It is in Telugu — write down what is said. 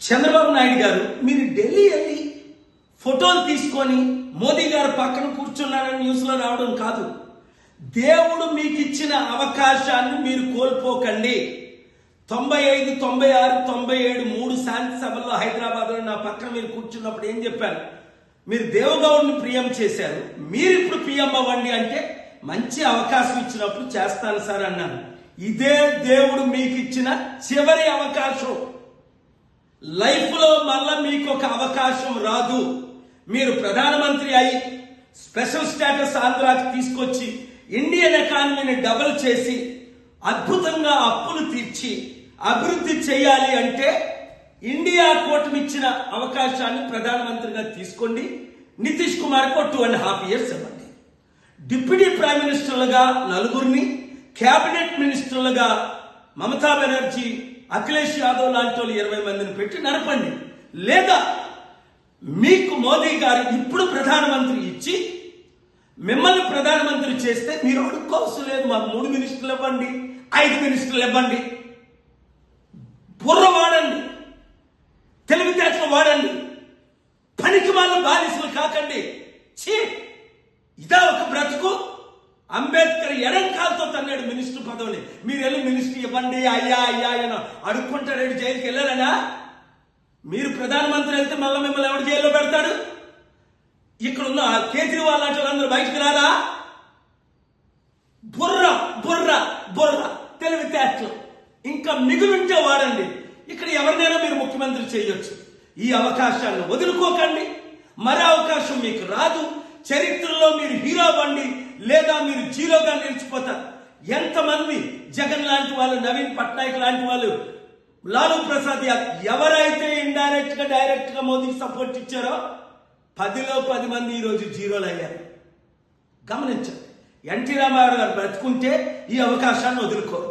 చంద్రబాబు నాయుడు గారు మీరు ఢిల్లీ వెళ్ళి ఫోటోలు తీసుకొని మోదీ గారు పక్కన కూర్చున్నారని న్యూస్లో రావడం కాదు. దేవుడు మీకు ఇచ్చిన అవకాశాన్ని మీరు కోల్పోకండి. 95, 96, 97 3 శాంతి సభల్లో హైదరాబాద్లో నా పక్కన మీరు కూర్చున్నప్పుడు ఏం చెప్పారు? మీరు దేవగౌడ్ని పిఎం చేశారు, మీరు ఇప్పుడు పిఎం అవ్వండి అంటే మంచి అవకాశం ఇచ్చినప్పుడు చేస్తాను సార్ అన్నాను. ఇదే దేవుడు మీకు ఇచ్చిన చివరి అవకాశం. లైఫ్లో మళ్ళా మీకు ఒక అవకాశం రాదు. మీరు ప్రధానమంత్రి అయి స్పెషల్ స్టేటస్ ఆంధ్రాకి తీసుకొచ్చి ఇండియన్ ఎకానమీని డబుల్ చేసి అద్భుతంగా అప్పులు తీర్చి అభివృద్ధి చేయాలి అంటే ఇండియా కూటమి ఇచ్చిన అవకాశాన్ని ప్రధానమంత్రిగా తీసుకోండి. నితీష్ కుమార్కు 2.5 years ఇవ్వండి. డిప్యూటీ ప్రైమ్ మినిస్టర్లుగా 4 క్యాబినెట్ మినిస్టర్లుగా మమతా బెనర్జీ, అఖిలేష్ యాదవ్ లాంటి వాళ్ళు 20 మందిని పెట్టి నడపండి. లేదా మీకు మోదీ గారు ఇప్పుడు ప్రధానమంత్రి ఇచ్చి మిమ్మల్ని ప్రధానమంత్రి చేస్తే మీరు అడుక్కోవసం లేదు. మాకు 3 మినిస్టర్లు ఇవ్వండి, 5 మినిస్టర్లు ఇవ్వండి. బుర్ర వాడండి, తెలివితేటలు వాడండి, పనికి వాళ్ళ బానిసలు కాకండి. ఛీ, ఇదా ఒక బ్రతుకు? అంబేద్కర్ ఎడంకాలతో తన్నాడు మినిస్టర్ పదవిని. మీరు వెళ్ళి మినిస్టర్ ఇవ్వండి అయ్యా అయ్యా అని అడుక్కుంటాడు. జైలుకి వెళ్ళాలనా? మీరు ప్రధానమంత్రి వెళ్తే మళ్ళీ మిమ్మల్ని ఎవరు జైల్లో పెడతాడు? ఇక్కడున్న కేజ్రీవాల్ లాంటి వాళ్ళందరూ బయటకు రారా? బుర్ర బుర్ర బుర్ర తెలివితేటలు ఇంకా మిగులుంటే వాడండి. ఇక్కడ ఎవరినైనా మీరు ముఖ్యమంత్రి చేయొచ్చు. ఈ అవకాశాలను వదులుకోకండి. మరో అవకాశం మీకు రాదు. చరిత్రలో మీరు హీరో అవ్వండి, లేదా మీరు జీరోగా నిలిచిపోతారు. ఎంతమంది జగన్ లాంటి వాళ్ళు, నవీన్ పట్నాయక్ లాంటి వాళ్ళు, లాలూ ప్రసాద్ ఎవరైతే ఇండైరెక్ట్ గా డైరెక్ట్ గా మోదీకి సపోర్ట్ ఇచ్చారో 10లో 10 మంది ఈరోజు జీరోలు అయ్యారు. గమనించండి. ఎన్టీ రామారావు గారు బ్రతుకుంటే ఈ అవకాశాన్ని వదులుకోరు.